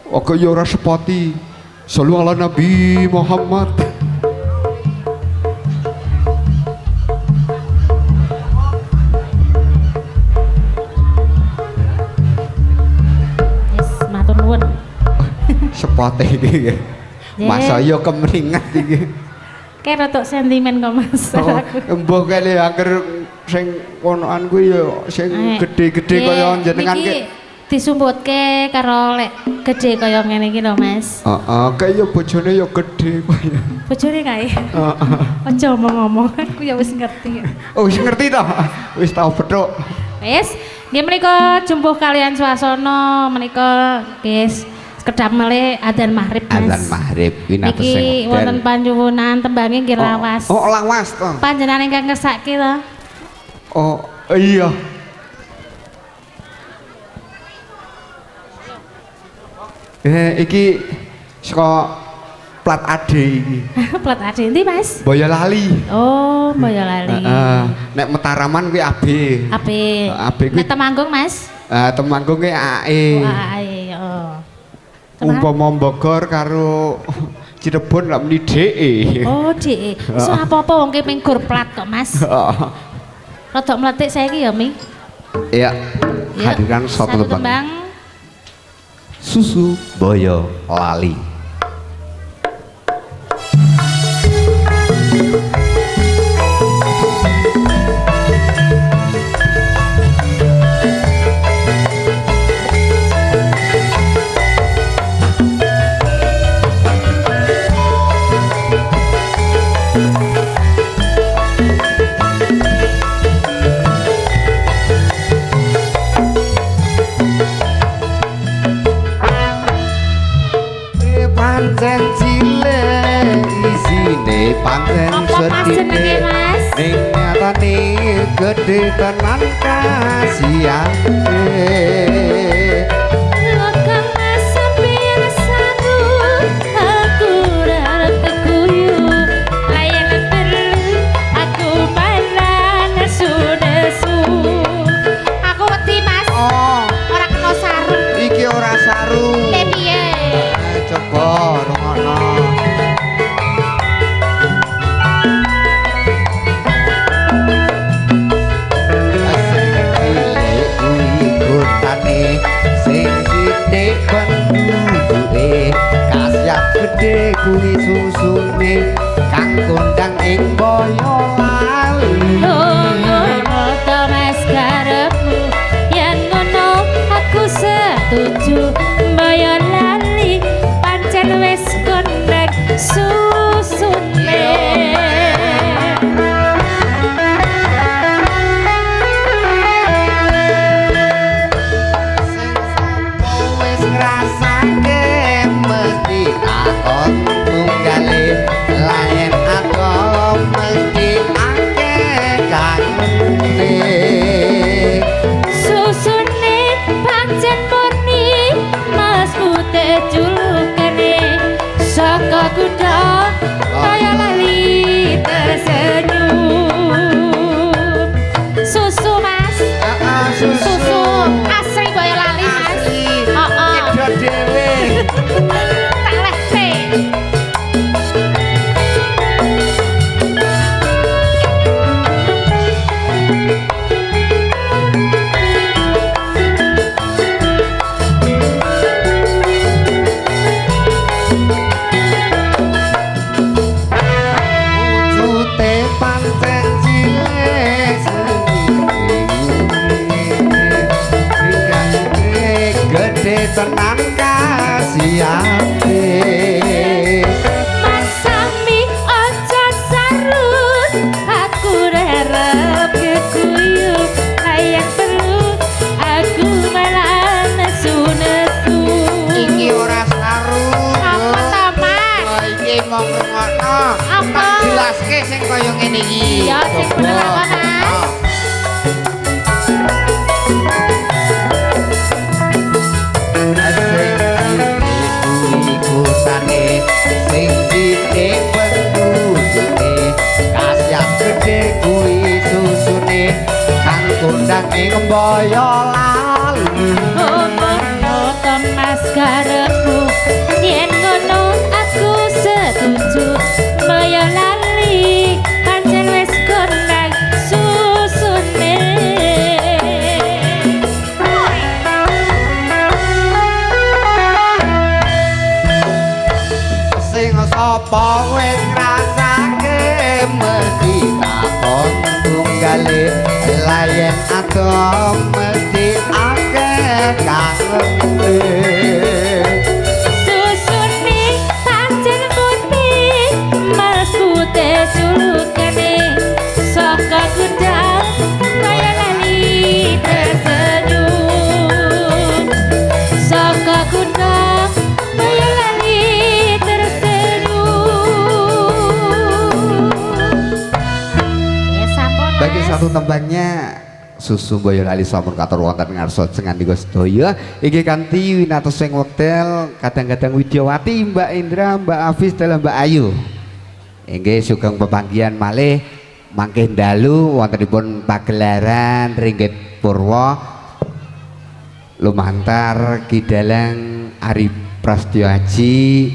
Oke ya ora sepati. Shallu ala Nabi Muhammad. Yes, matur nuwun. Sepate iki. Masa yo kemringat iki. Kayak rotok sentimen kok Mas. Mbah kene anger sing konoan kuwi yo sing gedhe-gedhe kaya jenengan ki. Disumbutke karo lek gedhe kaya ngene iki lho Mas. Heeh, kaya bojone yo gedhe kaya. Bojone kae. Heeh. Aja omong-omong, aku ya wis ngerti. Oh, wis ngerti to? Wis tau bethuk. Wis, nggih menika jumbuh kalian swasana menika guys. Kedap mele adzan maghrib Mas. Adzan maghrib kuwi napa sing iki wonten panjuwunan tembange nggih lawas. Oh, lawas to. Panjenengan ingkang ngersake to. Oh, iya. Iki saka plat AD iki. Plat AD endi Mas? Boyolali. Oh, Boyolali. Heeh. Nek Mataraman kuwi AB. AB. AB kuwi Nek Temanggung Mas? Temanggung kuwi AE. Oh, AE. Oh. Umpama Bogor karo Cirebon lak muni DE. Oh, DE. Iso apa-apa wong ki ping gur plat kok, Mas. Heeh. Rodok mletik saiki ya, Mi. Iya. Hadiran satu tembang. Susu Boyo Lali. Pancen cilik isine pancen sedhithik ning nyatane gedhe tenan kasihane Lokang sampeyan sangu aku arep keguyu layan perlu aku malah nesu-nesu aku wedi Mas ora kena sarung iki ora sarung piye coba rungokno sing sithik penduduke kasyap gedhe kuwi susune kang kondang ing Boyolali to Mas karepmu yen ngono aku setuju Boyolali pancen wis kondang susune lain aku mesti akeh kangne susune pancen murni Mas putih julukane saka kutha Boyolali tersenyum susu Mas susu asli Boyolali Mas heeh dhewe tak lehte tenan kasihane Mas Sami aja sarut aku arep keguyu layan perlu aku malah nesu-nesu iki ora sarung apa ta Mas iki mong rungokno apa jelaske sing kaya ngene iki ya sing bener apa Mas sing sithik penduduke kasyap gedhe kuwi susune kang kondang ing Boyolali oh Mas karepku apa wis ngrasake mesti takon tunggale layen atom mesti akeh kangen susune pancen putih mas putih sulukane saka gudang kaya lali tersenyum saka gudang kaya lali tersenyum ya sampun bagi satu tembangnya susu Boyolali sampun katur wonten ngarsa sengandika sedaya iki kanthi winatos sing wekdal kadang-kadang Widyawati Mbak Indra Mbak Afis dalam Mbak Ayu inggih sugeng pepanggihan malih mangke dalu wontenipun pagelaran Ringgit Purwa lumantar Ki Dalang Ari Prasetyo Haji